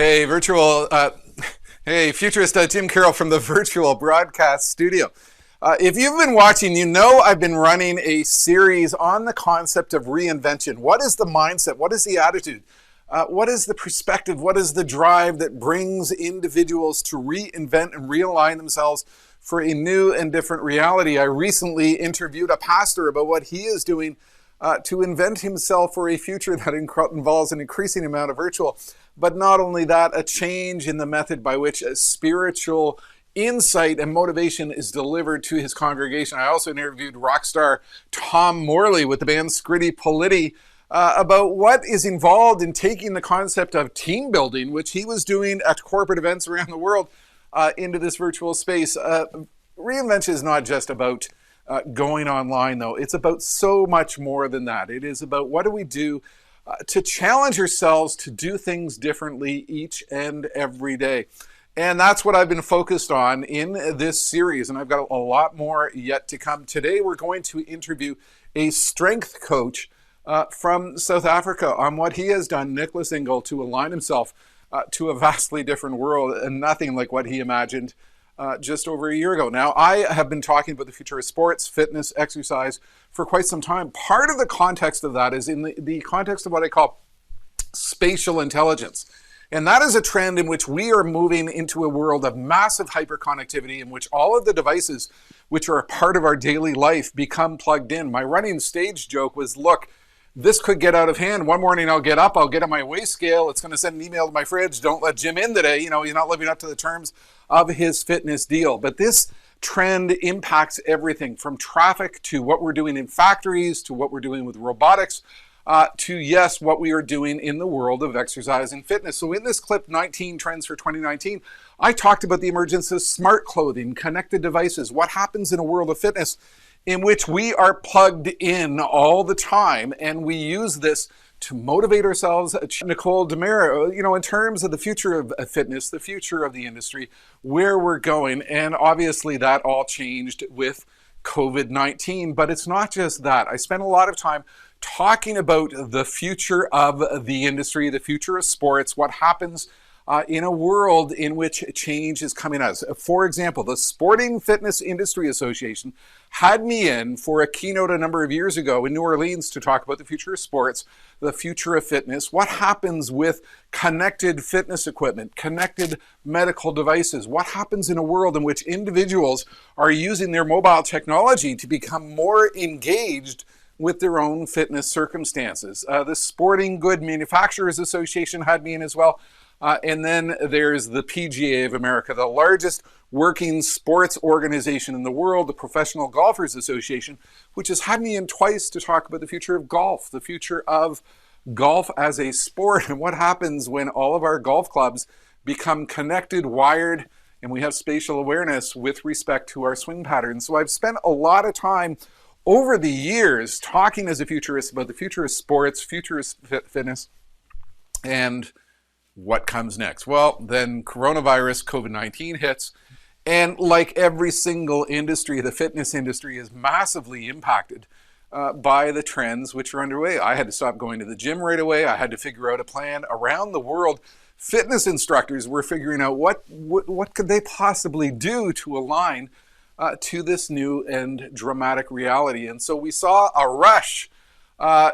Hey, hey, Futurist Jim Carroll from the virtual broadcast studio. If you've been watching, you know I've been running a series on the concept of reinvention. What is the mindset? What is the attitude? What is the perspective? What is the drive that brings individuals to reinvent and realign themselves for a new and different reality? I recently interviewed a pastor about what he is doing to invent himself for a future that involves an increasing amount of virtual. But not only that, a change in the method by which a spiritual insight and motivation is delivered to his congregation. I also interviewed rock star Tom Morley with the band Scritti Politti about what is involved in taking the concept of team building, which he was doing at corporate events around the world, into this virtual space. Reinvention is not just about going online, though. It's about so much more than that. It is about what do we do to challenge ourselves to do things differently each and every day. And that's what I've been focused on in this series, and I've got a lot more yet to come. Today we're going to interview a strength coach from South Africa on what he has done, Nicholas Ingel, to align himself to a vastly different world and nothing like what he imagined just over a year ago. Now, I have been talking about the future of sports, fitness, exercise for quite some time. Part of the context of that is in the context of what I call spatial intelligence. And that is a trend in which we are moving into a world of massive hyperconnectivity in which all of the devices which are a part of our daily life become plugged in. My running stage joke was, look, this could get out of hand. One morning I'll get up, I'll get on my weigh scale, it's going to send an email to my fridge, don't let Jim in today. You know, he's not living up to the terms of his fitness deal. But this trend impacts everything from traffic to what we're doing in factories to what we're doing with robotics to, yes, what we are doing in the world of exercise and fitness. So in this clip, 19 Trends for 2019, I talked about the emergence of smart clothing, connected devices, what happens in a world of fitness in which we are plugged in all the time, and we use this to motivate ourselves. Nicole Demare, you know, in terms of the future of fitness, the future of the industry, where we're going, and obviously that all changed with COVID-19, but it's not just that. I spent a lot of time talking about the future of the industry, the future of sports, what happens in a world in which change is coming at us. For example, the Sporting Fitness Industry Association had me in for a keynote a number of years ago in New Orleans to talk about the future of sports, the future of fitness, what happens with connected fitness equipment, connected medical devices, what happens in a world in which individuals are using their mobile technology to become more engaged with their own fitness circumstances. The Sporting Good Manufacturers Association had me in as well. And then there's the PGA of America, the largest working sports organization in the world, the Professional Golfers Association, which has had me in twice to talk about the future of golf, the future of golf as a sport, and what happens when all of our golf clubs become connected, wired, and we have spatial awareness with respect to our swing patterns. So I've spent a lot of time over the years talking as a futurist about the future of sports, future of fitness, and what comes next? Well, then coronavirus, COVID-19 hits, and like every single industry, the fitness industry is massively impacted by the trends which are underway. I had to stop going to the gym right away. I had to figure out a plan. Around the world, fitness instructors were figuring out what could they possibly do to align to this new and dramatic reality. And so we saw a rush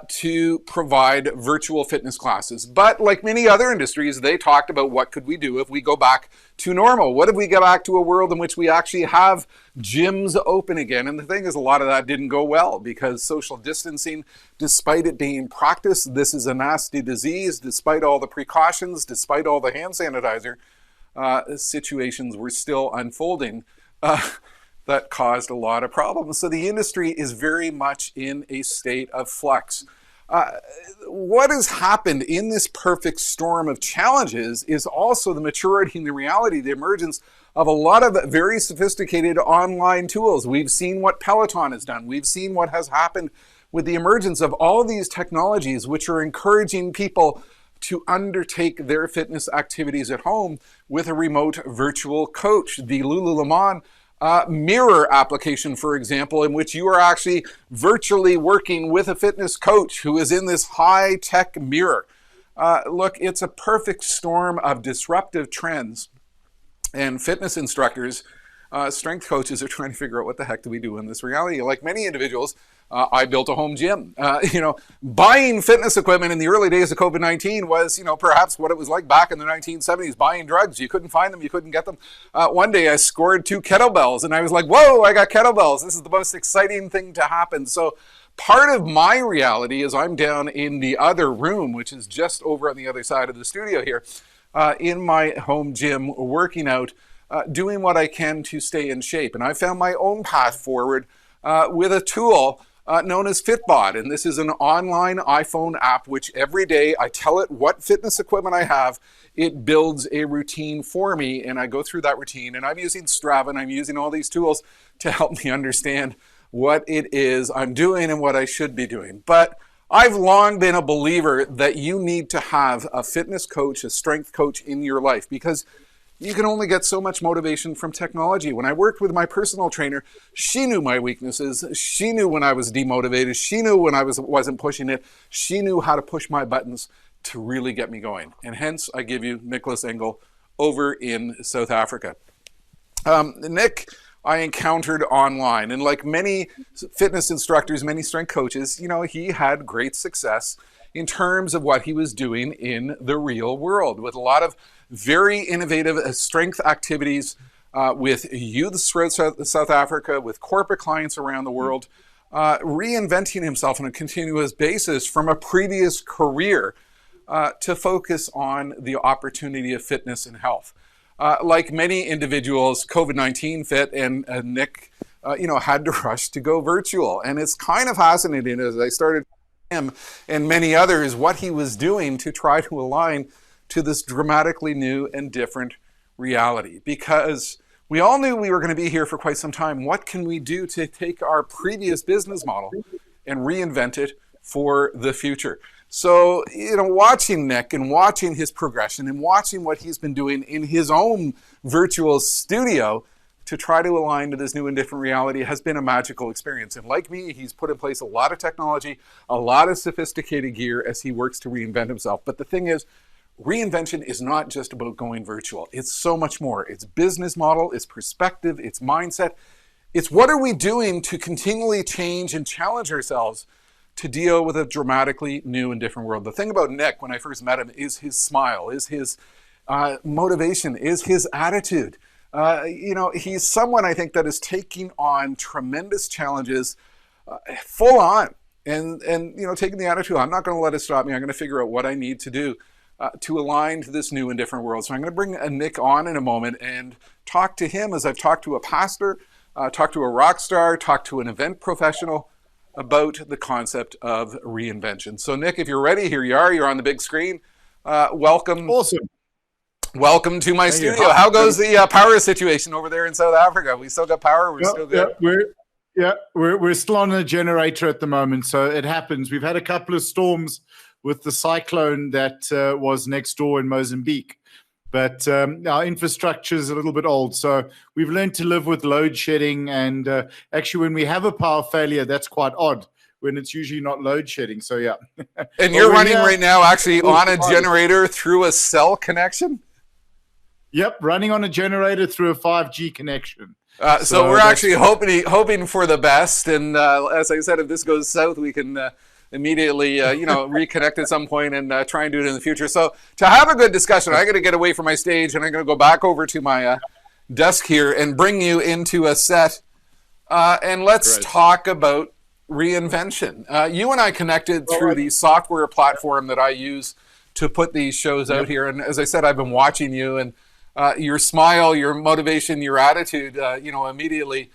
to provide virtual fitness classes. But like many other industries, they talked about what could we do if we go back to normal? What if we go back to a world in which we actually have gyms open again? And the thing is, a lot of that didn't go well because social distancing, despite it being practiced, this is a nasty disease, despite all the precautions, despite all the hand sanitizer, situations were still unfolding. That caused a lot of problems. So the industry is very much in a state of flux. What has happened in this perfect storm of challenges is also the maturity and the reality, the emergence of a lot of very sophisticated online tools. We've seen what Peloton has done. We've seen what has happened with the emergence of all these technologies which are encouraging people to undertake their fitness activities at home with a remote virtual coach. The Lululemon mirror application, for example, in which you are actually virtually working with a fitness coach who is in this high-tech mirror. Look, it's a perfect storm of disruptive trends, and fitness instructors, strength coaches are trying to figure out what the heck do we do in this reality. Like many individuals, I built a home gym. Buying fitness equipment in the early days of COVID-19 was, perhaps what it was like back in the 1970s, buying drugs. You couldn't find them, you couldn't get them. One day I scored 2 kettlebells and I was like, whoa, I got kettlebells. This is the most exciting thing to happen. So part of my reality is I'm down in the other room, which is just over on the other side of the studio here, in my home gym, working out, doing what I can to stay in shape. And I found my own path forward with a tool known as Fitbod. And this is an online iPhone app, which every day I tell it what fitness equipment I have. It builds a routine for me, and I go through that routine. And I'm using Strava, and I'm using all these tools to help me understand what it is I'm doing and what I should be doing. But I've long been a believer that you need to have a fitness coach, a strength coach in your life, because you can only get so much motivation from technology. When I worked with my personal trainer, she knew my weaknesses. She knew when I was demotivated. She knew when I wasn't pushing it. She knew how to push my buttons to really get me going. And hence, I give you Nicholas Ingel over in South Africa. Nick, I encountered online, and like many fitness instructors, many strength coaches, he had great success in terms of what he was doing in the real world, with a lot of very innovative strength activities with youths throughout South Africa, with corporate clients around the world, reinventing himself on a continuous basis from a previous career to focus on the opportunity of fitness and health. Like many individuals, COVID-19 fit, and Nick, had to rush to go virtual. And it's kind of fascinating as I started him and many others what he was doing to try to align to this dramatically new and different reality. Because we all knew we were going to be here for quite some time. What can we do to take our previous business model and reinvent it for the future? So, watching Nick and watching his progression and watching what he's been doing in his own virtual studio to try to align to this new and different reality has been a magical experience. And like me, he's put in place a lot of technology, a lot of sophisticated gear as he works to reinvent himself. But the thing is, reinvention is not just about going virtual. It's so much more. It's business model, it's perspective, it's mindset. It's what are we doing to continually change and challenge ourselves to deal with a dramatically new and different world. The thing about Nick, when I first met him, is his smile, is his motivation, is his attitude. He's someone I think that is taking on tremendous challenges full on and taking the attitude, I'm not going to let it stop me. I'm going to figure out what I need to do to align to this new and different world. So I'm going to bring Nick on in a moment and talk to him as I've talked to a pastor, talked to a rock star, talked to an event professional about the concept of reinvention. So Nick, if you're ready, here you are. You're on the big screen. Welcome. Awesome. Welcome to my studio. How goes the power situation over there in South Africa? We still got power? We're still good? We're still on a generator at the moment, so it happens. We've had a couple of storms with the cyclone that was next door in Mozambique. But our infrastructure is a little bit old, so we've learned to live with load shedding. And actually, when we have a power failure, that's quite odd, when it's usually not load shedding. So, yeah. And you're running right now actually on a generator through a cell connection? Yep, running on a generator through a 5G connection. So we're actually hoping for the best. And as I said, if this goes south, we can immediately, reconnect at some point and try and do it in the future. So to have a good discussion, I'm going to get away from my stage and I'm going to go back over to my desk here and bring you into a set. And let's talk about reinvention. You and I connected through the software platform that I use to put these shows out here. And as I said, I've been watching you, and your smile, your motivation, your attitude, immediately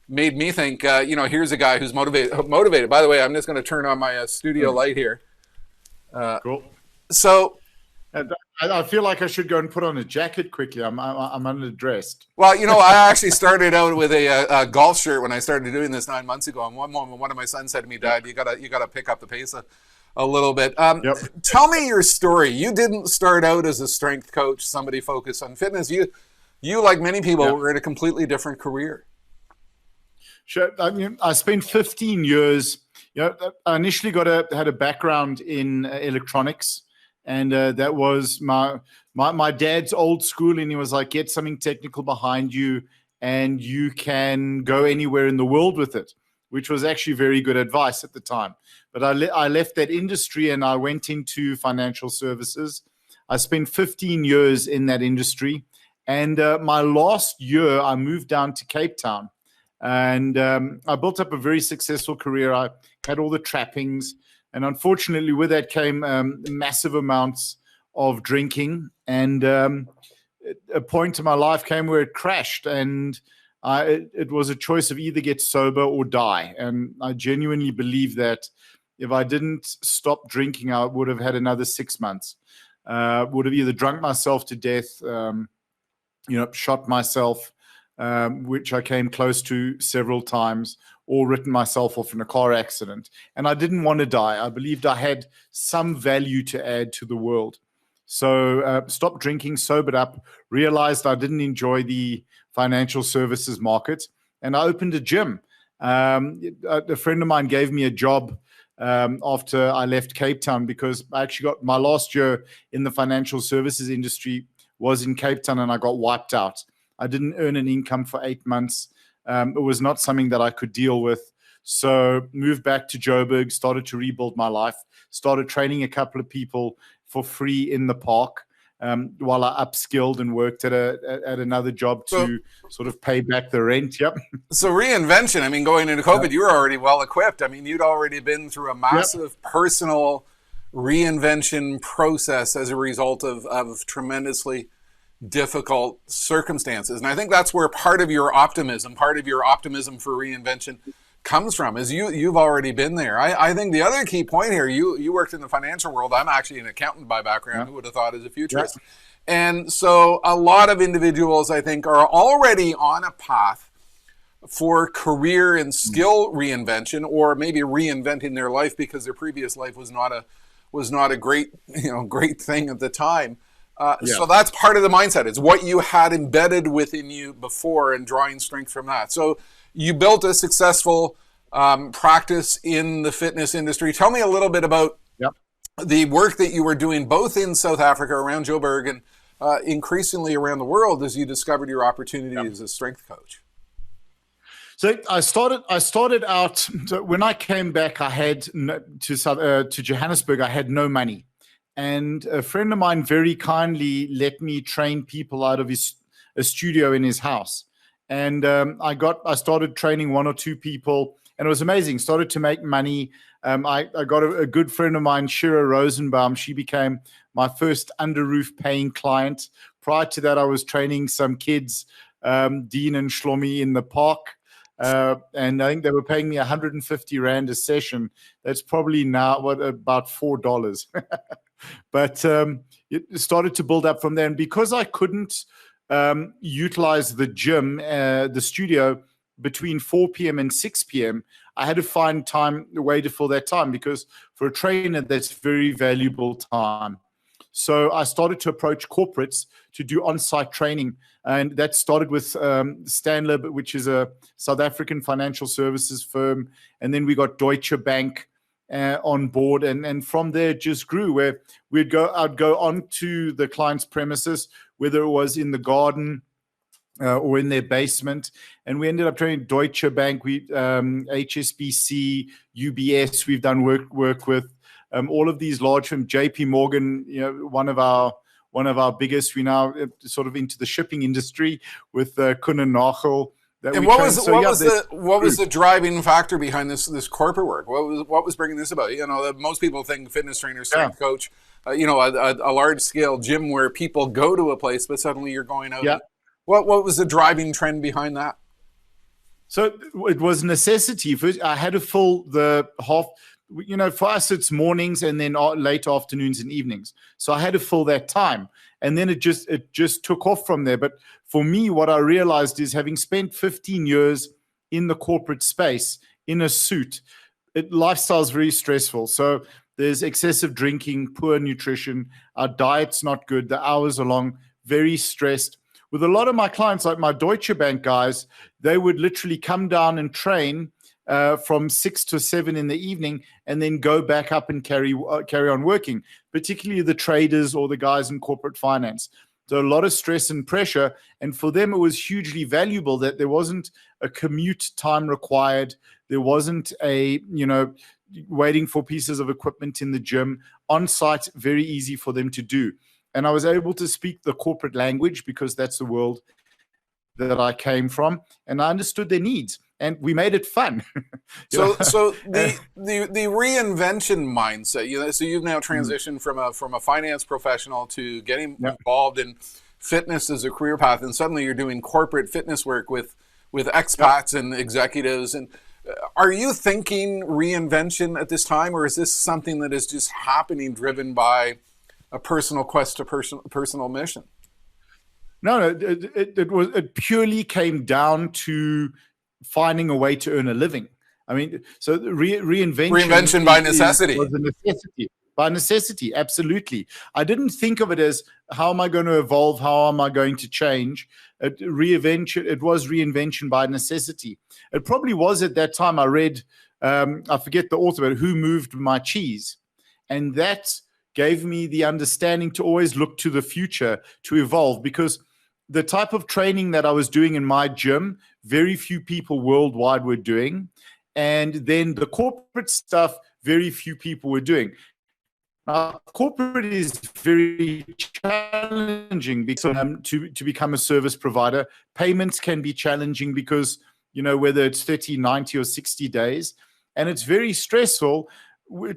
made me think, here's a guy who's motivated. By the way, I'm just going to turn on my studio light here. Cool. So, and I feel like I should go and put on a jacket quickly. I'm underdressed. Well, I actually started out with a golf shirt when I started doing this 9 months ago. And one moment, one of my sons said to me, "Dad, you gotta pick up the pace a little bit." Tell me your story. You didn't start out as a strength coach, somebody focused on fitness. You like many people, were in a completely different career. Sure. I spent 15 years. I initially had a background in electronics, And that was my dad's old school. And he was like, get something technical behind you and you can go anywhere in the world with it, which was actually very good advice at the time. But I left that industry and I went into financial services. I spent 15 years in that industry. And my last year, I moved down to Cape Town. And I built up a very successful career. I had all the trappings. And unfortunately, with that came massive amounts of drinking. And a point in my life came where it crashed. And it was a choice of either get sober or die. And I genuinely believe that if I didn't stop drinking, I would have had another 6 months. Would have either drunk myself to death, shot myself, which I came close to several times, or written myself off in a car accident. And I didn't want to die. I believed I had some value to add to the world. So stopped drinking, sobered up, realized I didn't enjoy the financial services market, and I opened a gym. A friend of mine gave me a job after I left Cape Town, because I actually got my last year in the financial services industry was in Cape Town, and I got wiped out. I didn't earn an income for 8 months. It was not something that I could deal with. So moved back to Joburg, started to rebuild my life, started training a couple of people for free in the park while I upskilled and worked at another job to sort of pay back the rent. Yep. So Reinvention, I mean, going into COVID, you were already well equipped. I mean, you'd already been through a massive personal reinvention process as a result of tremendously difficult circumstances. And I think that's where part of your optimism for reinvention comes from, is you've already been there. I think the other key point here, you worked in the financial world. I'm actually an accountant by background. Who would have thought, as a futurist? And so a lot of individuals, I think, are already on a path for career and skill reinvention, or maybe reinventing their life because their previous life was not a great thing at the time. So that's part of the mindset. It's what you had embedded within you before and drawing strength from that. So you built a successful practice in the fitness industry. Tell me a little bit about the work that you were doing both in South Africa, around Joburg, and increasingly around the world as you discovered your opportunity as a strength coach. So I started out, so when I came back, I had to Johannesburg, I had no money. And a friend of mine very kindly let me train people out of a studio in his house. And I started training one or two people, and it was amazing. Started to make money. I got a good friend of mine, Shira Rosenbaum. She became my first under roof paying client. Prior to that, I was training some kids, Dean and Shlomi, in the park. And I think they were paying me 150 Rand a session. That's probably now about $4. But it started to build up from there. And because I couldn't utilize the gym, the studio, between 4 p.m. and 6 p.m., I had to find a way to fill that time, because for a trainer, that's very valuable time. So I started to approach corporates to do on-site training. And that started with Stanlib, which is a South African financial services firm. And then we got Deutsche Bank on board. And from there, it just grew, where I'd go onto the client's premises, whether it was in the garden or in their basement. And we ended up training Deutsche Bank, HSBC, UBS. We've done work with all of these large firms. JP Morgan, one of our biggest. We now sort of into the shipping industry with Kuhn & Nagel. And what was the driving factor behind this corporate work? What was bringing this about? Most people think fitness trainer, strength coach, a large scale gym where people go to a place, but suddenly you're going out. Yeah. What was the driving trend behind that? So it was necessity. I had to fill the half. For us, it's mornings and then late afternoons and evenings. So I had to fill that time. And then it just took off from there. But for me, what I realized is, having spent 15 years in the corporate space in a suit, lifestyle is very stressful. So there's excessive drinking, poor nutrition, our diet's not good, the hours are long, very stressed. With a lot of my clients, like my Deutsche Bank guys, they would literally come down and train from 6 to 7 in the evening, and then go back up and carry on working, particularly the traders or the guys in corporate finance. So a lot of stress and pressure. And for them, it was hugely valuable that there wasn't a commute time required. There wasn't waiting for pieces of equipment in the gym. On site, very easy for them to do. And I was able to speak the corporate language because that's the world that I came from. And I understood their needs. And we made it fun. So the reinvention mindset. So you've now transitioned from a finance professional to getting involved in fitness as a career path, and suddenly you're doing corporate fitness work with expats and executives. And are you thinking reinvention at this time, or is this something that is just happening, driven by a personal quest to personal mission? No, it purely came down to finding a way to earn a living. I mean, so reinvention by necessity. Was a necessity. By necessity, absolutely. I didn't think of it as, how am I going to evolve? How am I going to change? It was reinvention by necessity. It probably was at that time. I read, I forget the author, but Who Moved My Cheese? And that gave me the understanding to always look to the future, to evolve, because the type of training that I was doing in my gym, very few people worldwide were doing. And then the corporate stuff, very few people were doing. Corporate is very challenging because to become a service provider. Payments can be challenging because, whether it's 30, 90 or 60 days, and it's very stressful.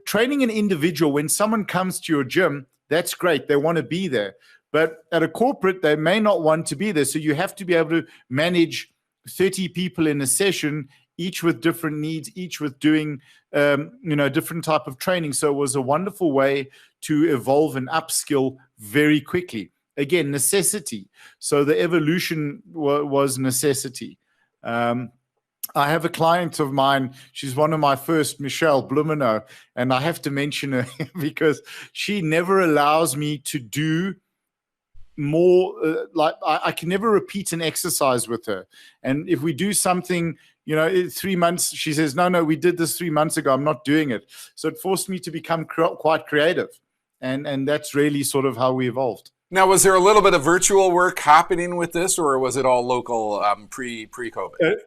Training an individual, when someone comes to your gym, that's great. They want to be there. But at a corporate, they may not want to be there. So you have to be able to manage 30 people in a session, each with different needs, each with doing, different type of training. So it was a wonderful way to evolve and upskill very quickly. Again, necessity. So the evolution was necessity. I have a client of mine. She's one of my first, Michelle Blumenow, and I have to mention her because she never allows me to do more. I can never repeat an exercise with her. And if we do something, 3 months, she says, no, we did this 3 months ago. I'm not doing it. So it forced me to become quite creative. And that's really sort of how we evolved. Now, was there a little bit of virtual work happening with this, or was it all local pre-COVID?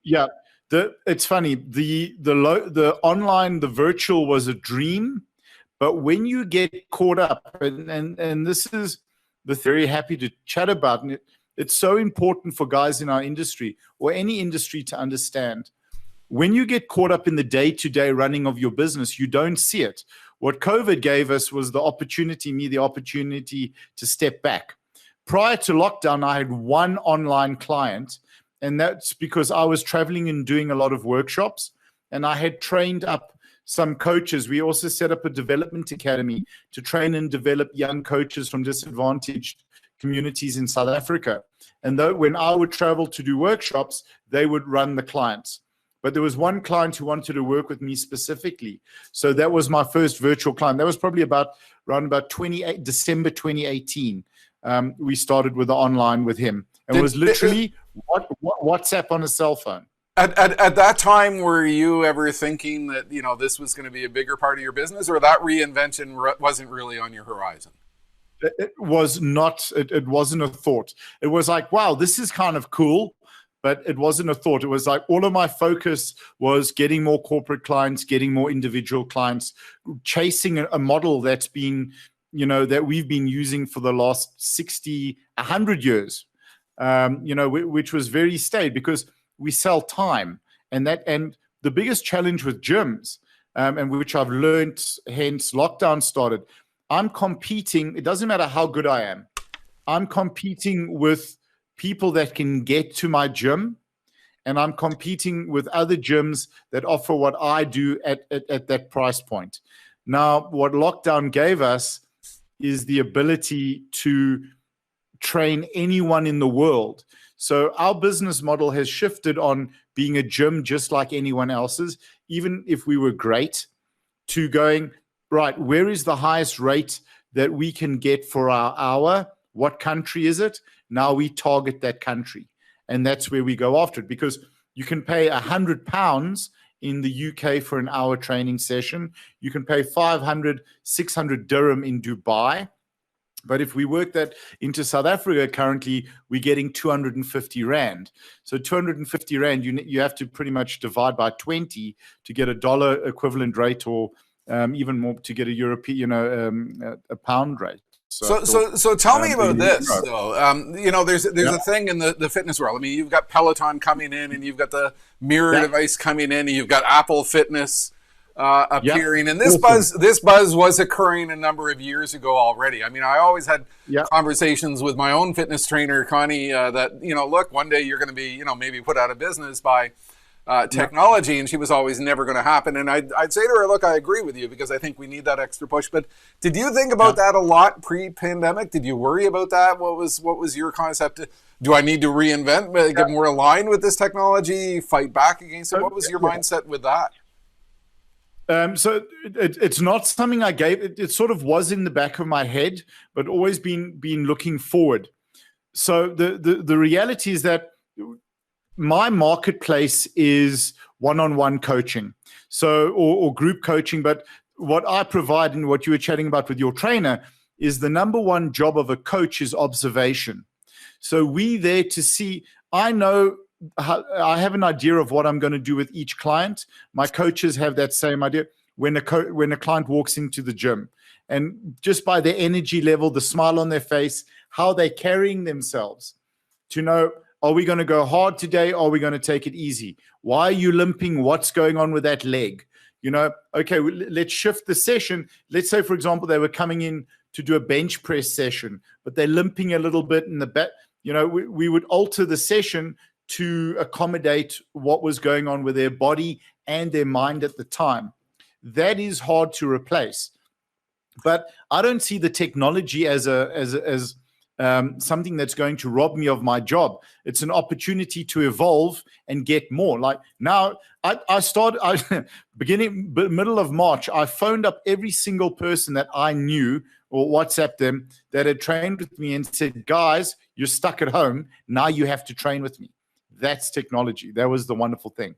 Yeah. It's funny. The online, the virtual was a dream. But when you get caught up, and this is very happy to chat about, and it's so important for guys in our industry or any industry to understand. When you get caught up in the day-to-day running of your business, you don't see it. What COVID gave us was the opportunity to step back. Prior to lockdown, I had one online client, and that's because I was traveling and doing a lot of workshops, and I had trained up some coaches. We also set up a development academy to train and develop young coaches from disadvantaged communities in South Africa. And when I would travel to do workshops, they would run the clients. But there was one client who wanted to work with me specifically. So that was my first virtual client. That was probably around December 2018. We started with the online with him. And it was literally WhatsApp on a cell phone. At that time, were you ever thinking that, this was going to be a bigger part of your business, or that reinvention wasn't really on your horizon? It was not. It wasn't a thought. It was like, wow, this is kind of cool, but it wasn't a thought. It was like all of my focus was getting more corporate clients, getting more individual clients, chasing a model that's been, that we've been using for the last 60, 100 years, which was very staid because we sell time. And the biggest challenge with gyms, and which I've learned, hence lockdown started, I'm competing. It doesn't matter how good I am. I'm competing with people that can get to my gym, and I'm competing with other gyms that offer what I do at that price point. Now, what lockdown gave us is the ability to train anyone in the world. So our business model has shifted on being a gym just like anyone else's, even if we were great, to going, right, where is the highest rate that we can get for our hour? What country is it? Now we target that country. And that's where we go after it, because you can pay £100 in the UK for an hour training session. You can pay 500, 600 dirham in Dubai. But if we work that into South Africa, currently we're getting 250 Rand. So 250 Rand, you have to pretty much divide by 20 to get a dollar equivalent rate, or even more to get a European, a pound rate. So tell me about this, though. There's a thing in the fitness world. I mean, you've got Peloton coming in, and you've got the mirror device coming in, and you've got Apple Fitness appearing, and this buzz was occurring a number of years ago already. I mean, I always had conversations with my own fitness trainer, Connie, that look, one day you're going to be maybe put out of business by technology, and she was always never going to happen. And I'd say to her, look, I agree with you, because I think we need that extra push. But did you think about that a lot pre-pandemic? Did you worry about that? What was your concept? Do I need to reinvent, get more aligned with this technology, fight back against it? What was your mindset with that? So it's not something I gave. It sort of was in the back of my head, but always been looking forward. So the reality is that my marketplace is one-on-one coaching, or group coaching. But what I provide, and what you were chatting about with your trainer, is the number one job of a coach is observation. So we there to see. I know. I have an idea of what I'm going to do with each client. My coaches have that same idea. When a client walks into the gym, and just by their energy level, the smile on their face, how they're carrying themselves, to know, are we going to go hard today? Or are we going to take it easy? Why are you limping? What's going on with that leg? Okay, let's shift the session. Let's say, for example, they were coming in to do a bench press session, but they're limping a little bit in the back. We would alter the session to accommodate what was going on with their body and their mind at the time. That is hard to replace. But I don't see the technology as something that's going to rob me of my job. It's an opportunity to evolve and get more. Like now, middle of March, I phoned up every single person that I knew, or WhatsApped them, that had trained with me, and said, guys, you're stuck at home. Now you have to train with me. That's technology. That was the wonderful thing.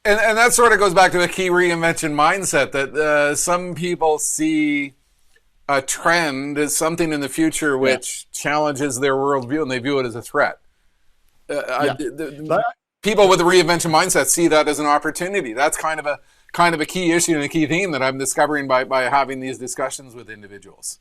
And that sort of goes back to the key reinvention mindset, that some people see a trend as something in the future which challenges their worldview, and they view it as a threat. People with a reinvention mindset see that as an opportunity. That's kind of a key issue and a key theme that I'm discovering by having these discussions with individuals.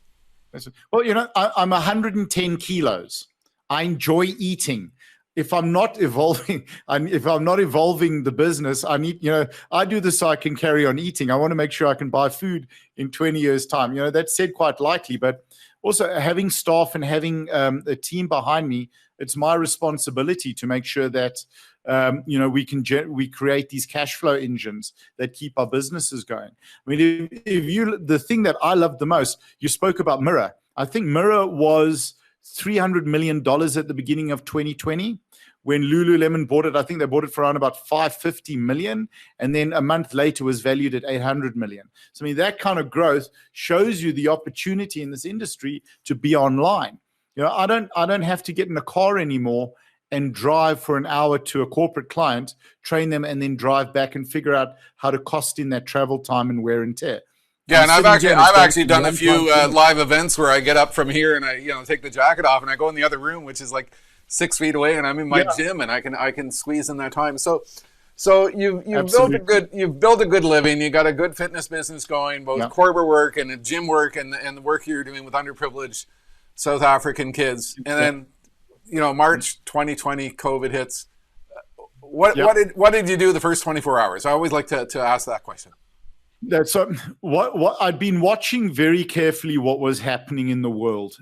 Well, I'm 110 kilos. I enjoy eating. If I'm not evolving, the business, I need, I do this so I can carry on eating. I want to make sure I can buy food in 20 years' time. That's said quite lightly, but also having staff and having a team behind me, it's my responsibility to make sure that we create these cash flow engines that keep our businesses going. I mean, the thing that I love the most, you spoke about Mirror. I think Mirror was $300 million at the beginning of 2020. When Lululemon bought it, I think they bought it for around about $550 million, and then a month later was valued at $800 million. So I mean, that kind of growth shows you the opportunity in this industry to be online. I don't have to get in a car anymore and drive for an hour to a corporate client, train them, and then drive back and figure out how to cost in that travel time and wear and tear. Yeah, and I've actually done a few live events where I get up from here and I take the jacket off and I go in the other room, which is like 6 feet away, and I'm in my gym, and I can squeeze in that time. So you've built a good living. You got a good fitness business going, both corporate work and gym work, and the work you're doing with underprivileged South African kids. And then March 2020, COVID hits. What did you do the first 24 hours? I always like to ask that question. So what I'd been watching very carefully what was happening in the world.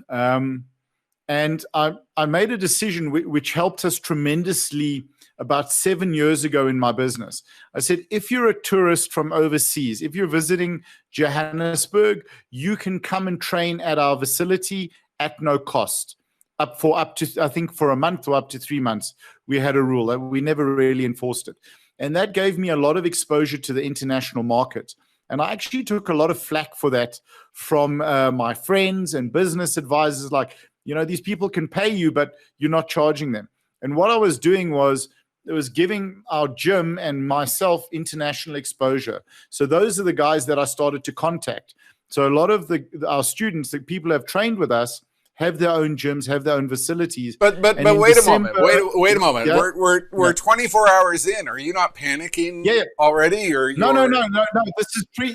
And I made a decision which helped us tremendously about 7 years ago in my business. I said, if you're a tourist from overseas, if you're visiting Johannesburg, you can come and train at our facility at no cost. Up to I think for a month or up to 3 months. We had a rule that we never really enforced it. And that gave me a lot of exposure to the international market. And I actually took a lot of flack for that from my friends and business advisors, like, these people can pay you, but you're not charging them. And what I was doing was it was giving our gym and myself international exposure. So those are the guys that I started to contact. So a lot of our students, the people who have trained with us, have their own gyms, have their own facilities. But wait a moment. Wait a moment. Yeah, we're 24 hours in. Are you not panicking already? Or no.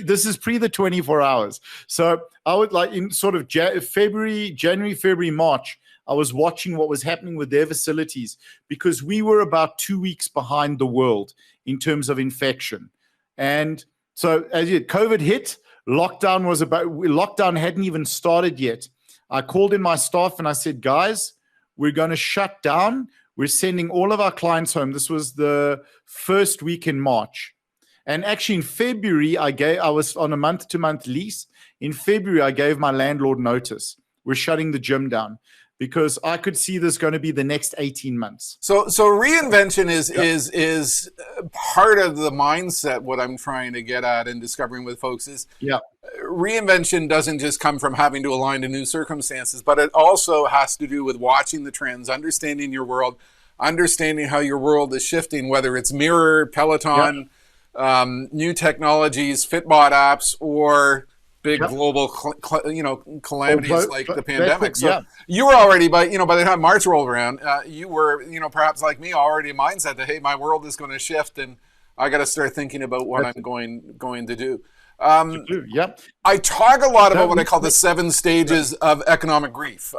This is pre the 24 hours. So I would like in sort of January, February, March, I was watching what was happening with their facilities because we were about 2 weeks behind the world in terms of infection. And so as COVID hit, lockdown hadn't even started yet. I called in my staff and I said, guys, we're going to shut down. We're sending all of our clients home. This was the first week in March. And actually in February, I was on a month-to-month lease. In February, I gave my landlord notice. We're shutting the gym down because I could see this going to be the next 18 months. So reinvention is part of the mindset. What I'm trying to get at and discovering with folks is reinvention doesn't just come from having to align to new circumstances, but it also has to do with watching the trends, understanding your world, understanding how your world is shifting, whether it's Mirror, Peloton, new technologies, Fitbot apps, or big global, calamities like the pandemic. So you were already, by the time March rolled around, you were, perhaps like me, already a mindset that, hey, my world is going to shift and I got to start thinking about what I'm going to do. I talk a lot about what I call the 7 stages of economic grief.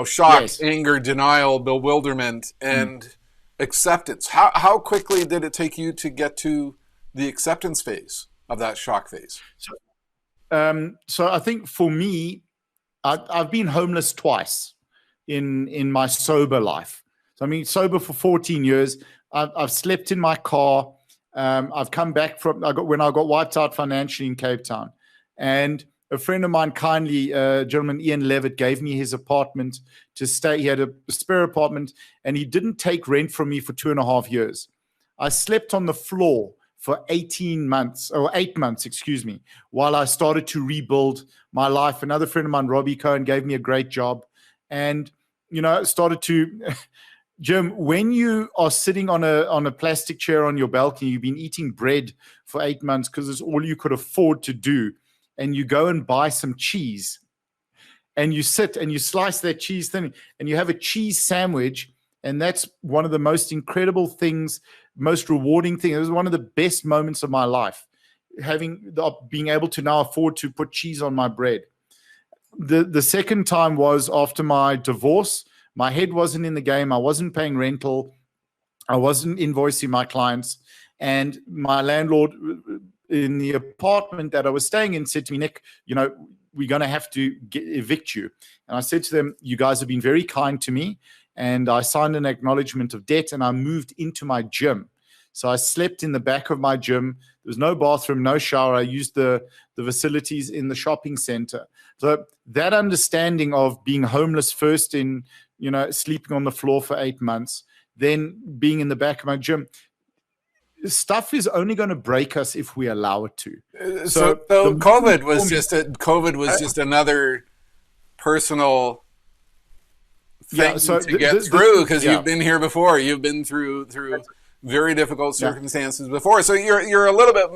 Shock, anger, denial, bewilderment, and acceptance. How quickly did it take you to get to the acceptance phase of that shock phase? So I think for me, I've been homeless twice in my sober life. So I mean, sober for 14 years. I've slept in my car. I've come back when I got wiped out financially in Cape Town, and a friend of mine kindly, gentleman Ian Levitt, gave me his apartment to stay. He had a spare apartment, and he didn't take rent from me for 2.5 years. I slept on the floor for 8 months, while I started to rebuild my life. Another friend of mine, Robbie Cohen, gave me a great job. And, started to, Jim, when you are sitting on a plastic chair on your balcony, you've been eating bread for 8 months because it's all you could afford to do. And you go and buy some cheese and you sit and you slice that cheese thin and you have a cheese sandwich. And that's one of the most incredible things, most rewarding thing. It was one of the best moments of my life, being able to now afford to put cheese on my bread. The second time was after my divorce. My head wasn't in the game. I wasn't paying rental. I wasn't invoicing my clients. And my landlord in the apartment that I was staying in said to me, Nick, we're going to have to evict you. And I said to them, you guys have been very kind to me. And I signed an acknowledgement of debt and I moved into my gym. So I slept in the back of my gym. There was no bathroom, no shower. I used the facilities in the shopping center. So that understanding of being homeless first in, sleeping on the floor for 8 months, then being in the back of my gym, stuff is only going to break us if we allow it to. So COVID was just another personal thing to get through, because you've been here before. You've been through very difficult circumstances before, so you're a little bit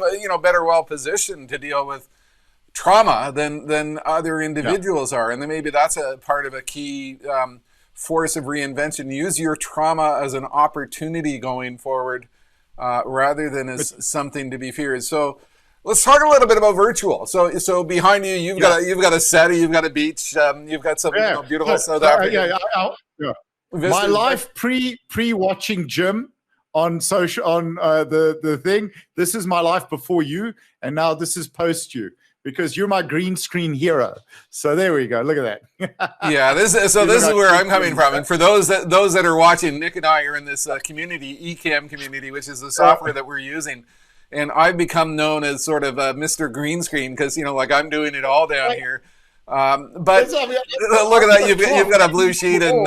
better well positioned to deal with trauma than other individuals are, and then maybe that's a part of a key force of reinvention. Use your trauma as an opportunity going forward, rather than as something to be feared. So let's talk a little bit about virtual. So behind you, you've got a set, you've got a beach, you've got some beautiful South Africa. My life pre-watching Jim on social on the thing. This is my life before you, and now this is post you, because you're my green screen hero. So there we go. Look at that. This is where I'm coming from. And for those that are watching, Nick and I are in this community, Ecamm community, which is the software that we're using. And I've become known as sort of Mr. Green Screen because, I'm doing it all down here. But look at that, you've got a blue sheet, and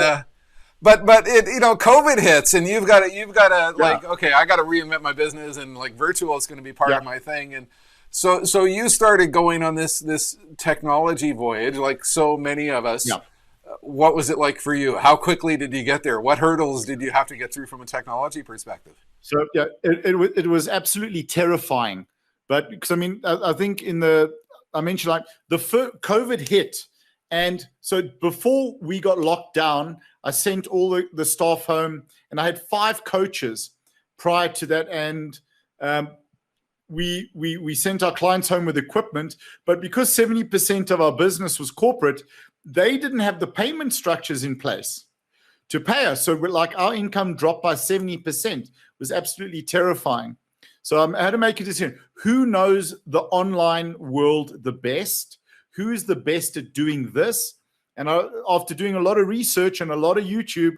but it, COVID hits, and you've got to like, okay, I got to reinvent my business, and like virtual is going to be part of my thing. And so you started going on this technology voyage, like so many of us. what was it like for you? How quickly did you get there? What hurdles did you have to get through from a technology perspective? So yeah, it was absolutely terrifying. But because I mean, I think I mentioned like COVID hit. And so before we got locked down, I sent all the staff home, and I had 5 coaches prior to that. And we sent our clients home with equipment. But because 70% of our business was corporate, they didn't have the payment structures in place to pay us. So our income dropped by 70%. It was absolutely terrifying. So I had to make a decision. Who knows the online world the best? Who is the best at doing this? And after doing a lot of research and a lot of YouTube,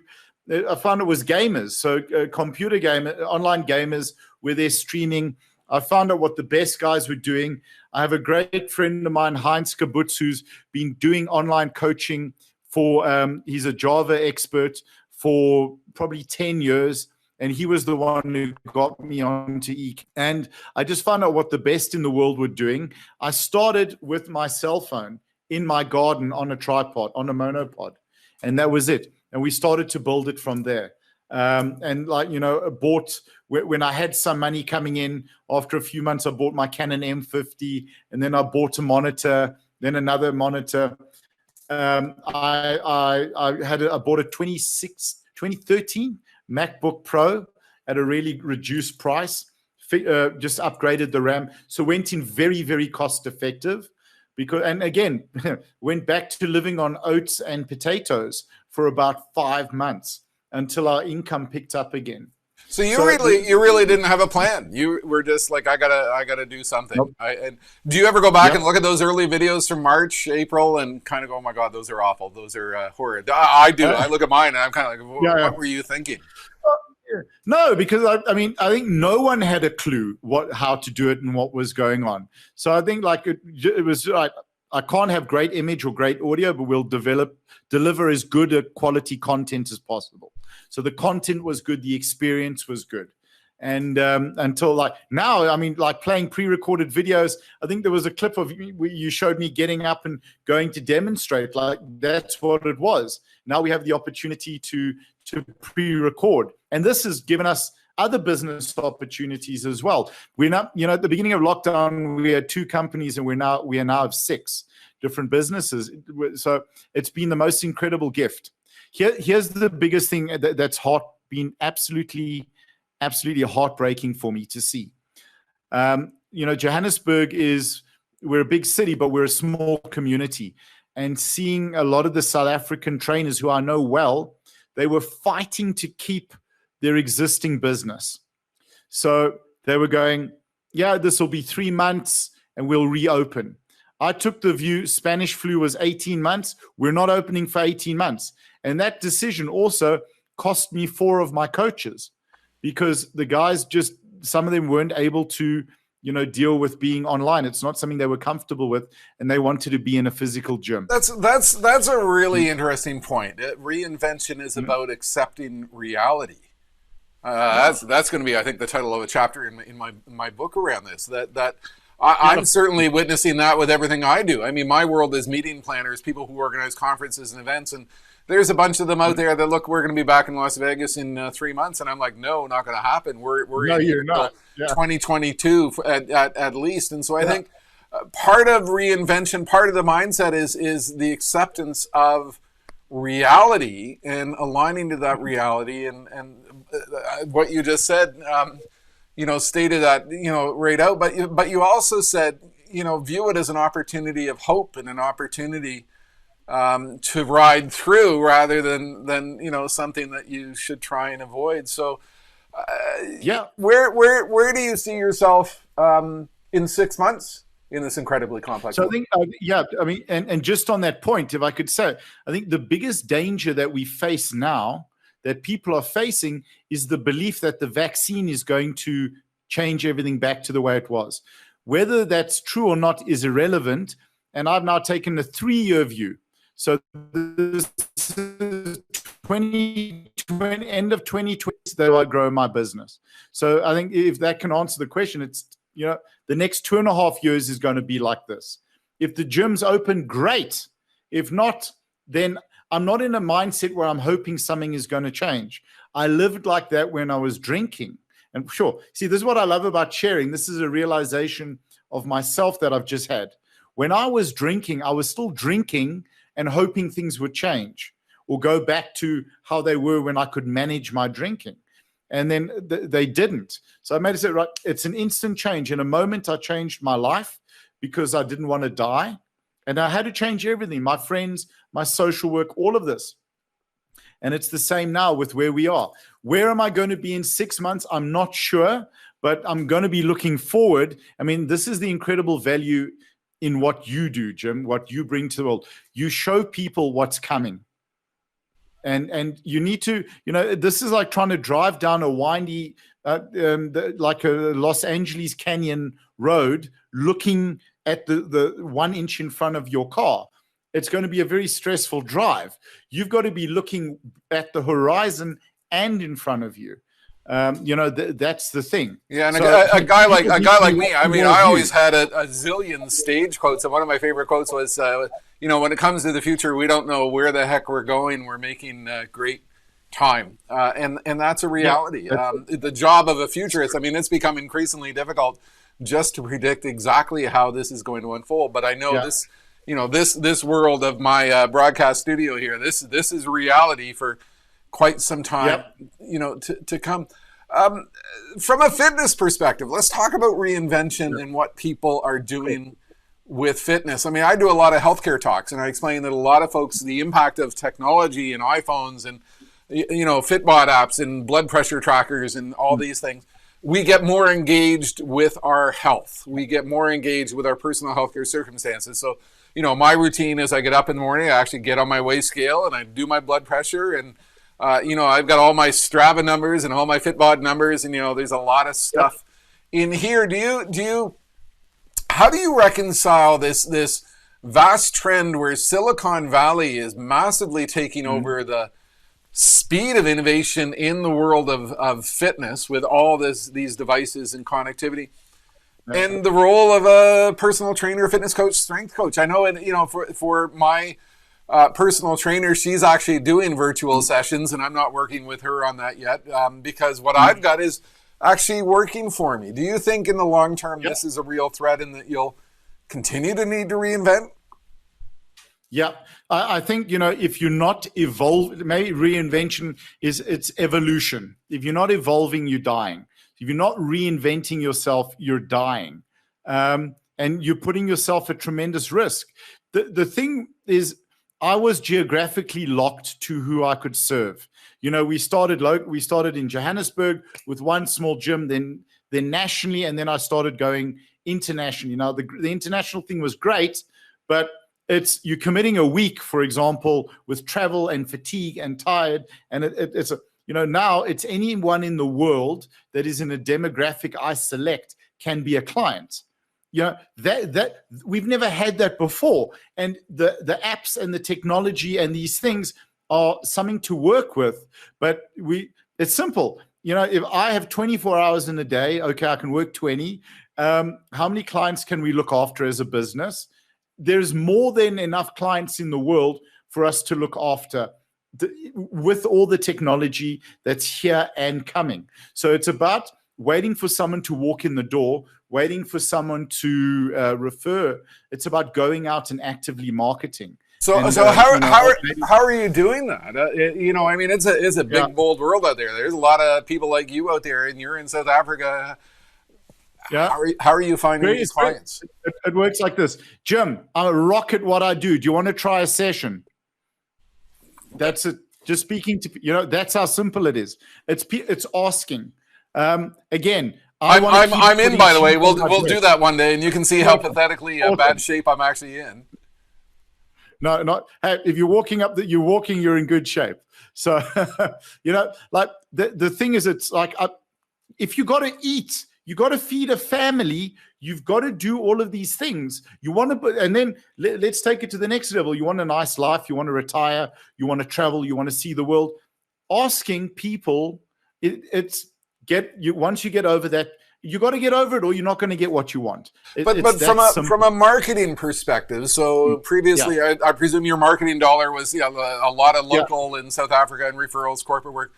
I found it was gamers. So computer online gamers, where they're streaming. I found out what the best guys were doing. I have a great friend of mine, Heinz Kabutz, who's been doing online coaching he's a Java expert for probably 10 years. And he was the one who got me onto EK. And I just found out what the best in the world were doing. I started with my cell phone in my garden on a tripod, on a monopod. And that was it. And we started to build it from there. And bought, when I had some money coming in, after a few months, I bought my Canon M50. And then I bought a monitor, then another monitor. I bought a 2013 MacBook Pro at a really reduced price, just upgraded the RAM. So went in very, very cost effective and again, went back to living on oats and potatoes for about 5 months until our income picked up again. So you really didn't have a plan. You were just like, I gotta do something. Nope. And do you ever go back and look at those early videos from March, April, and kind of go, oh my God, those are awful. Those are horrid. I do. I look at mine and I'm kind of like, what were you thinking? No, because I think no one had a clue how to do it and what was going on. So I think it was like, I can't have great image or great audio, but we'll deliver as good a quality content as possible. So the content was good, the experience was good. And until now, playing pre-recorded videos, I think there was a clip of you showed me getting up and going to demonstrate. That's what it was. Now we have the opportunity to pre-record. And this has given us other business opportunities as well. We're not, at the beginning of lockdown, we had 2 companies, and we are now of 6 different businesses. So it's been the most incredible gift. Here's the biggest thing that's been absolutely heartbreaking for me to see. Johannesburg we're a big city, but we're a small community. And seeing a lot of the South African trainers who I know well, they were fighting to keep their existing business. So they were going, this will be 3 months and we'll reopen. I took the view Spanish flu was 18 months. We're not opening for 18 months. And that decision also cost me 4 of my coaches, because the guys some of them weren't able to, deal with being online. It's not something they were comfortable with, and they wanted to be in a physical gym. That's a really interesting point. Reinvention is about accepting reality. That's going to be, I think, the title of a chapter in my book around this. I'm certainly witnessing that with everything I do. I mean, my world is meeting planners, people who organize conferences and events, and there's a bunch of them out there that look, we're going to be back in Las Vegas in 3 months, and I'm like, no, not going to happen. We're you're not. 2022 at least, and so I think part of reinvention, part of the mindset is the acceptance of reality and aligning to that reality, and what you just said, stated that right out, but you also said view it as an opportunity of hope and an opportunity to ride through, rather than something that you should try and avoid. So where do you see yourself in 6 months in this incredibly complex So world? I think and just on that point, if I could say, I think the biggest danger that we face now, that people are facing, is the belief that the vaccine is going to change everything back to the way it was. Whether that's true or not is irrelevant, and I've now taken a 3-year view. So this is end of 2020 that I grow my business. So I think if that can answer the question, it's the next 2.5 years is going to be like this. If the gym's open, great. If not, then I'm not in a mindset where I'm hoping something is going to change. I lived like that when I was drinking. And sure, see, this is what I love about sharing. This is a realization of myself that I've just had. When I was drinking, I was still drinking and hoping things would change or go back to how they were when I could manage my drinking. And then they didn't. So I made it say, right, it's an instant change. In a moment, I changed my life because I didn't want to die. And I had to change everything, my friends, my social work, all of this. And it's the same now with where we are. Where am I going to be in 6 months? I'm not sure, but I'm going to be looking forward. I mean, this is the incredible value in what you do, Jim, what you bring to the world. You show people what's coming. And you need to, this is like trying to drive down a windy, like a Los Angeles Canyon road, looking at the 1 inch in front of your car. It's going to be a very stressful drive. You've got to be looking at the horizon and in front of you. That's the thing. Yeah, and so a guy like me, I mean, I always had a zillion stage quotes, and one of my favorite quotes was, when it comes to the future, we don't know where the heck we're going. We're making great time, and that's a reality. The job of a futurist, I mean, it's become increasingly difficult just to predict exactly how this is going to unfold. But I know this world of my broadcast studio here, this is reality for quite some time, to come. From a fitness perspective, let's talk about reinvention and what people are doing with fitness. I mean, I do a lot of healthcare talks, and I explain that a lot of folks, the impact of technology and iPhones and, Fitbot apps and blood pressure trackers and all these things, we get more engaged with our health. We get more engaged with our personal healthcare circumstances. So, my routine is I get up in the morning, I actually get on my weigh scale and I do my blood pressure, and I've got all my Strava numbers and all my Fitbot numbers, and there's a lot of stuff in here. How do you reconcile this vast trend where Silicon Valley is massively taking over the speed of innovation in the world of fitness with all these devices and connectivity, and the role of a personal trainer, fitness coach, strength coach? I know, for my personal trainer, she's actually doing virtual sessions, and I'm not working with her on that yet, because what I've got is actually working for me. Do you think in the long term this is a real threat and that you'll continue to need to reinvent? Yeah, I think, if you're not evolved, maybe reinvention it's evolution. If you're not evolving, you're dying. If you're not reinventing yourself, you're dying. And you're putting yourself at tremendous risk. The thing is, I was geographically locked to who I could serve. We started in Johannesburg with one small gym, then nationally, and then I started going internationally. Now, the international thing was great, but you're committing a week, for example, with travel and fatigue and tired, and now it's anyone in the world that is in a demographic I select can be a client. That we've never had that before, and the apps and the technology and these things are something to work with. But it's simple. If I have 24 hours in a day, okay, I can work 20. How many clients can we look after as a business? There's more than enough clients in the world for us to look after with all the technology that's here and coming. So it's about waiting for someone to walk in the door, waiting for someone to refer. It's about going out and actively marketing. So how are you doing that? I mean, it's a big, bold world out there. There's a lot of people like you out there, and you're in South Africa. Yeah. How are you finding these clients? It works like this. Jim, I'm a rock at what I do. Do you want to try a session? That's it. Just speaking to, that's how simple it is. It's asking. Again, I'm in, by the way. We'll do that one day, and you can see how pathetically bad shape I'm actually in. No, not. Hey, if you're walking, you're in good shape. So, like the thing is, it's like if you got to eat, you got to feed a family. You've got to do all of these things. You want to, and then let's take it to the next level. You want a nice life. You want to retire. You want to travel. You want to see the world. Asking people, it's once you get over that, you got to get over it, or you're not going to get what you want. But from a marketing perspective, so previously, I presume your marketing dollar was a lot of local in South Africa and referrals, corporate work.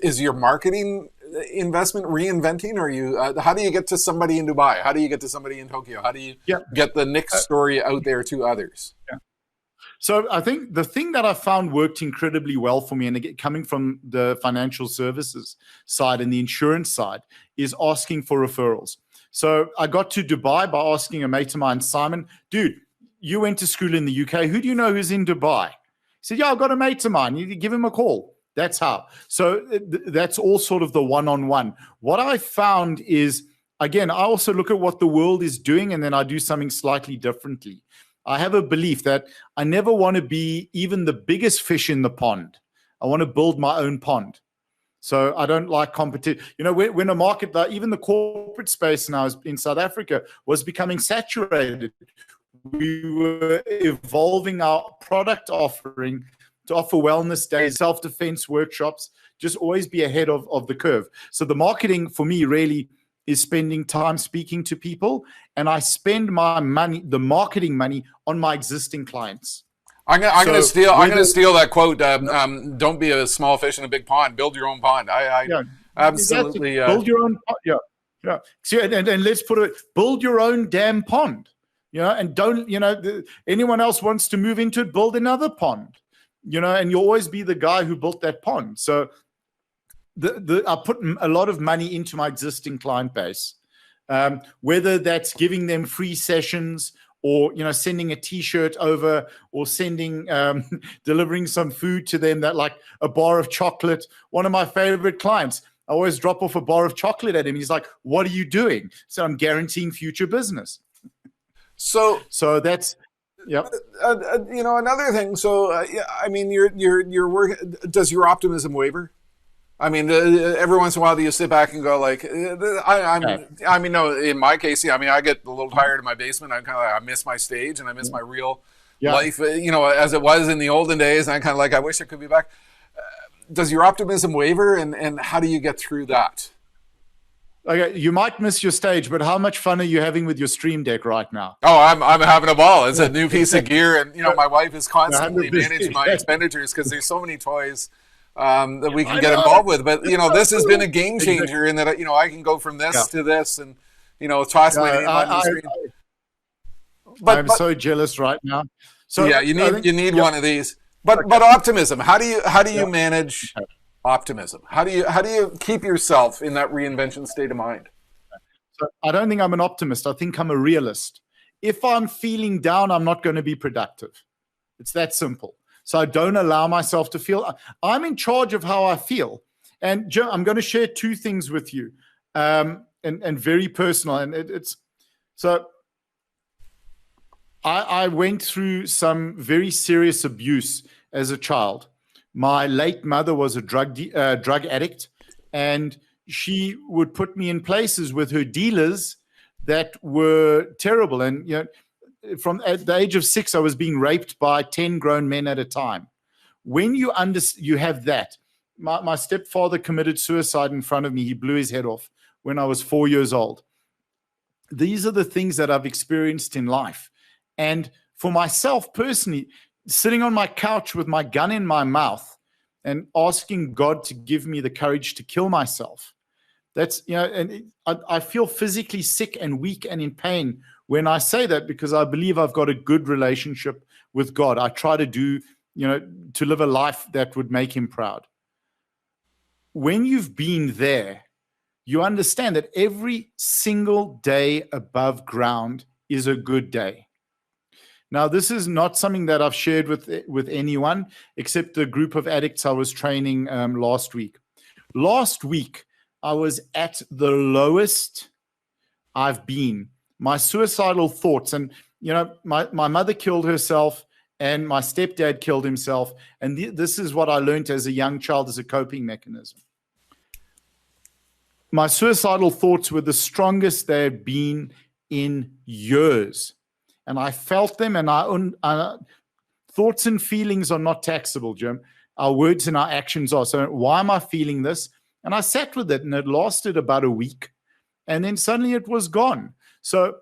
Is your marketing investment reinventing? Or you? How do you get to somebody in Dubai? How do you get to somebody in Tokyo? How do you get the next story out there to others? So I think the thing that I found worked incredibly well for me, and again, coming from the financial services side and the insurance side, is asking for referrals. So I got to Dubai by asking a mate of mine, Simon, dude, you went to school in the UK. Who do you know who's in Dubai? He said, yeah, I've got a mate of mine. You give him a call. That's how. So that's all sort of the one-on-one. What I found is, again, I also look at what the world is doing, and then I do something slightly differently. I have a belief that I never want to be even the biggest fish in the pond. I want to build my own pond. So I don't like competition. When a market, even the corporate space now in South Africa was becoming saturated, we were evolving our product offering to offer wellness days, self-defense workshops, just always be ahead of the curve. So the marketing for me really is spending time speaking to people, and I spend my money, the marketing money, on my existing clients. I'm gonna steal that quote. Don't be a small fish in a big pond. Build your own pond. I absolutely build your own. Yeah. See, and let's put it: build your own damn pond. And don't anyone else wants to move into it, build another pond. And you'll always be the guy who built that pond. So I put a lot of money into my existing client base, whether that's giving them free sessions, or sending a T-shirt over, or delivering some food to them, that like a bar of chocolate. One of my favorite clients, I always drop off a bar of chocolate at him. He's like, "What are you doing?" So I'm guaranteeing future business. So that's. Yep. Another thing. So, I mean, your work. Does your optimism waver? I mean, every once in a while, do you sit back and go like, no, in my case, I get a little tired in my basement. I miss my stage, and I miss my real life, as it was in the olden days. And I'm kind of like, I wish it could be back. Does your optimism waver, and how do you get through that? Okay, you might miss your stage, but how much fun are you having with your Stream Deck right now? Oh, I'm having a ball. It's a new piece of gear, and my wife is constantly managing my expenditures because there's so many toys that we can get involved with. But this has been a game changer in that I can go from this to this, and toss my name on the screen. I'm so jealous right now. So yeah, you need one of these. But optimism. How do you manage optimism? How do you keep yourself in that reinvention state of mind? So I don't think I'm an optimist. I think I'm a realist. If I'm feeling down, I'm not going to be productive. It's that simple. So I don't allow myself to feel. I'm in charge of how I feel. And Joe, I'm going to share two things with you, and very personal. And it's so I went through some very serious abuse as a child. My late mother was a drug addict, and she would put me in places with her dealers that were terrible. And from at the age of 6, I was being raped by 10 grown men at a time. When you have that, my stepfather committed suicide in front of me. He blew his head off when I was 4 years old. These are the things that I've experienced in life. And for myself personally, sitting on my couch with my gun in my mouth and asking God to give me the courage to kill myself. That's, and I feel physically sick and weak and in pain when I say that, because I believe I've got a good relationship with God. I try to do, to live a life that would make him proud. When you've been there, you understand that every single day above ground is a good day. Now, this is not something that I've shared with anyone except the group of addicts I was training last week. Last week, I was at the lowest I've been. My suicidal thoughts, and my mother killed herself, and my stepdad killed himself, and this is what I learned as a young child as a coping mechanism. My suicidal thoughts were the strongest they had been in years. And I felt them, and thoughts and feelings are not taxable, Jim. Our words and our actions are. So why am I feeling this? And I sat with it, and it lasted about a week, and then suddenly it was gone. So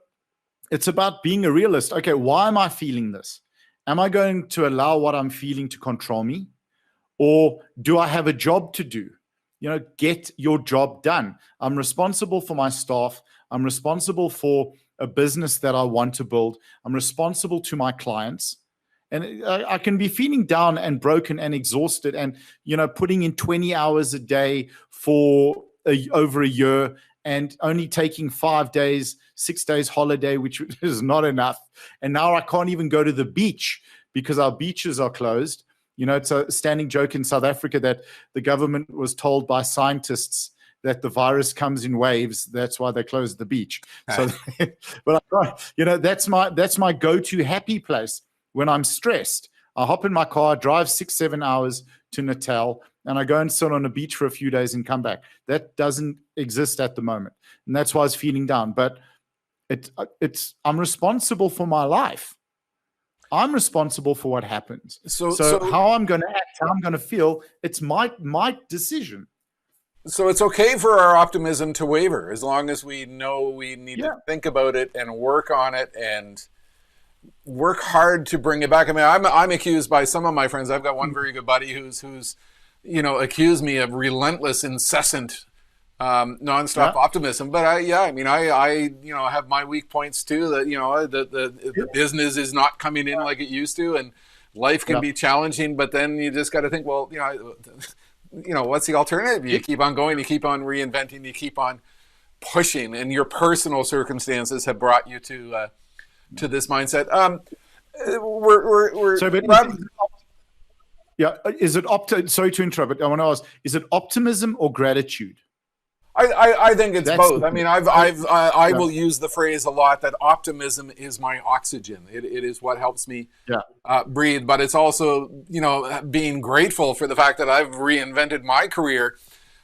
it's about being a realist. Okay, why am I feeling this? Am I going to allow what I'm feeling to control me? Or do I have a job to do? Get your job done. I'm responsible for my staff. I'm responsible for a business that I want to build. I'm responsible to my clients. And I can be feeling down and broken and exhausted and, putting in 20 hours a day for over a year and only taking 5 days, 6 days holiday, which is not enough. And now I can't even go to the beach because our beaches are closed. It's a standing joke in South Africa that the government was told by scientists that the virus comes in waves. That's why they closed the beach. So, but that's my go-to happy place when I'm stressed. I hop in my car, drive 6-7 hours to Natal, and I go and sit on a beach for a few days and come back. That doesn't exist at the moment, and that's why I was feeling down. But I'm responsible for my life. I'm responsible for what happens. So how I'm going to act, how I'm going to feel, it's my decision. So it's okay for our optimism to waver as long as we know we need to think about it and work on it and work hard to bring it back. I mean, I'm accused by some of my friends. I've got one very good buddy who's accused me of relentless, incessant, nonstop optimism. But I have my weak points too. That the business is not coming in like it used to, and life can be challenging. But then you just got to think, well, what's the alternative? You keep on going, you keep on reinventing, you keep on pushing, and your personal circumstances have brought you to this mindset. Is it sorry to interrupt, but I want to ask: is it optimism or gratitude? I think it's both. I mean, I will use the phrase a lot that optimism is my oxygen. It is what helps me breathe. But it's also, being grateful for the fact that I've reinvented my career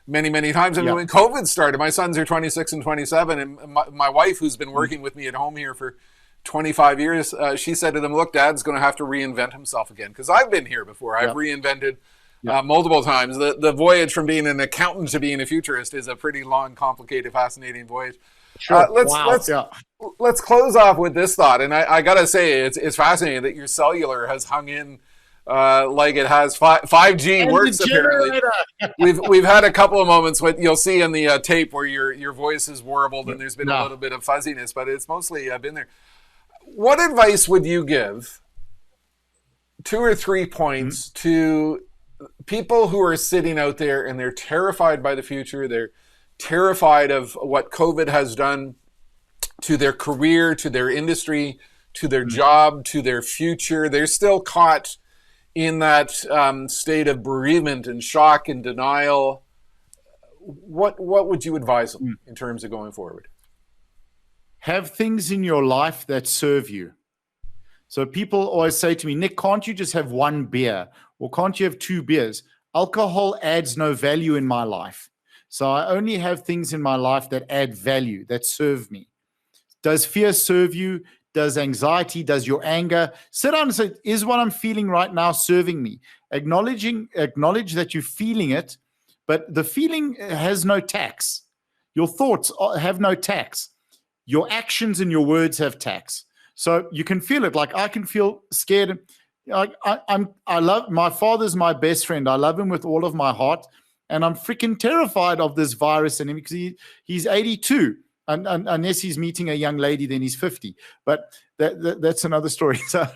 many, many times. I mean, when COVID started, my sons are 26 and 27, and my wife, who's been working with me at home here for 25 years, she said to them, look, Dad's going to have to reinvent himself again. Because I've been here before. I've reinvented multiple times. The voyage from being an accountant to being a futurist is a pretty long, complicated, fascinating voyage. Sure. Let's close off with this thought. And I got to say, it's fascinating that your cellular has hung in like it has 5G and works apparently. We've had a couple of moments what you'll see in the tape where your voice is warbled and there's been a little bit of fuzziness, but it's mostly been there. What advice would you give, 2 or 3 points, to people who are sitting out there and they're terrified by the future? They're terrified of what COVID has done to their career, to their industry, to their job, to their future. They're still caught in that state of bereavement and shock and denial. What would you advise them in terms of going forward? Have things in your life that serve you. So people always say to me, Nick, can't you just have one beer? Or can't you have 2 beers? Alcohol adds no value in my life. So I only have things in my life that add value, that serve me. Does fear serve you? Does anxiety? Does your anger? Sit down and say, is what I'm feeling right now serving me? Acknowledge that you're feeling it, but the feeling has no tax. Your thoughts have no tax. Your actions and your words have tax. So you can feel it. Like I can feel scared. I love my father's my best friend. I love him with all of my heart, and I'm freaking terrified of this virus and him because he's 82. And unless he's meeting a young lady, then he's 50. But that's another story. So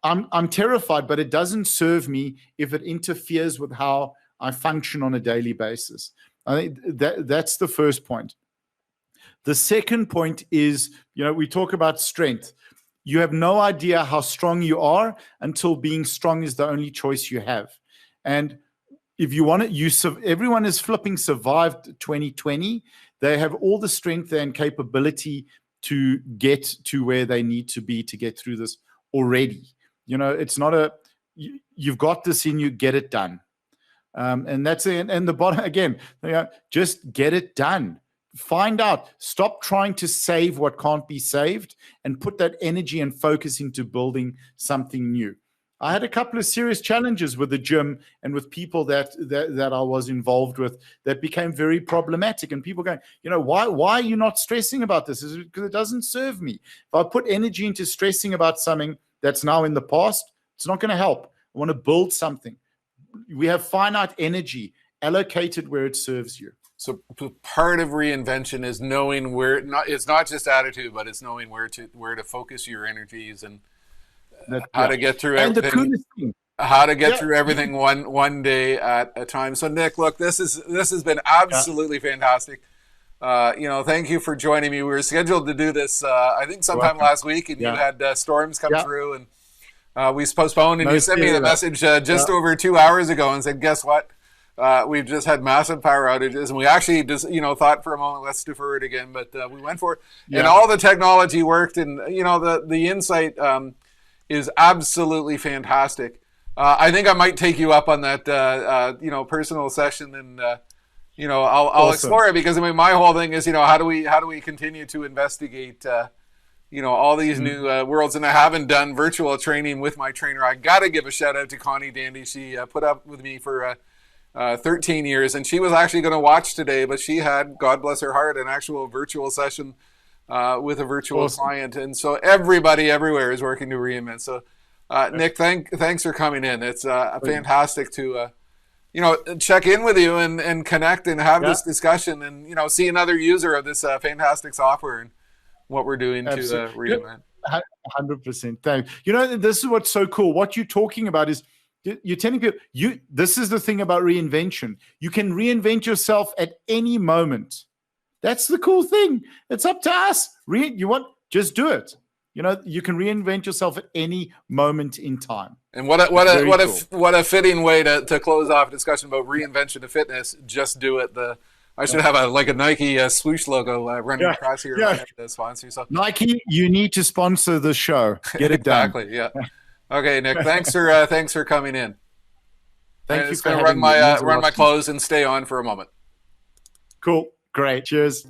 I'm terrified, but it doesn't serve me if it interferes with how I function on a daily basis. I think that's the first point. The second point is, we talk about strength. You have no idea how strong you are until being strong is the only choice you have. And if you want it, everyone is flipping survived 2020. They have all the strength and capability to get to where they need to be to get through this already. It's not you've got this in you, get it done. And that's it. And the bottom, again, just get it done. Find out. Stop trying to save what can't be saved and put that energy and focus into building something new. I had a couple of serious challenges with the gym and with people that I was involved with that became very problematic. And people going, why are you not stressing about this? Is it because it doesn't serve me? If I put energy into stressing about something that's now in the past, it's not going to help. I want to build something. We have finite energy. Allocate it where it serves you. So part of reinvention is knowing it's not just attitude, but it's knowing where to focus your energies and how to get through everything. And the coolest thing, how to get through everything one day at a time. So Nick, look, this has been absolutely fantastic. Thank you for joining me. We were scheduled to do this, I think sometime last week, and you had storms come through, and we postponed. And you sent me the message just over 2 hours ago and said, "Guess what? We've just had massive power outages," and we actually just thought for a moment, let's defer it again, but we went for it, and all the technology worked, and the insight is absolutely fantastic. I think I might take you up on that personal session, and I'll awesome. Explore it, because my whole thing is how do we continue to investigate all these new worlds. And I haven't done virtual training with my trainer. I got to give a shout out to Connie Dandy. She put up with me for 13 years, and she was actually going to watch today, but she had, God bless her heart, an actual virtual session with a virtual client. And so everybody everywhere is working to reinvent. So Nick, thanks for coming in. It's fantastic to check in with you and connect and have this discussion, and see another user of this fantastic software and what we're doing to reinvent. 100%. Thank you. This is what's so cool. What you're talking about is you're telling people, this is the thing about reinvention. You can reinvent yourself at any moment. That's the cool thing. It's up to us. Just do it. You can reinvent yourself at any moment in time. And what a fitting way to close off a discussion about reinvention of fitness. Just do it. I should have a Nike swoosh logo running across here. To sponsor. So Nike, you need to sponsor the show. Get it done. Exactly. Yeah. Okay, Nick. Thanks for coming in. Thank you. It's going to run my clothes and stay on for a moment. Cool. Great. Cheers.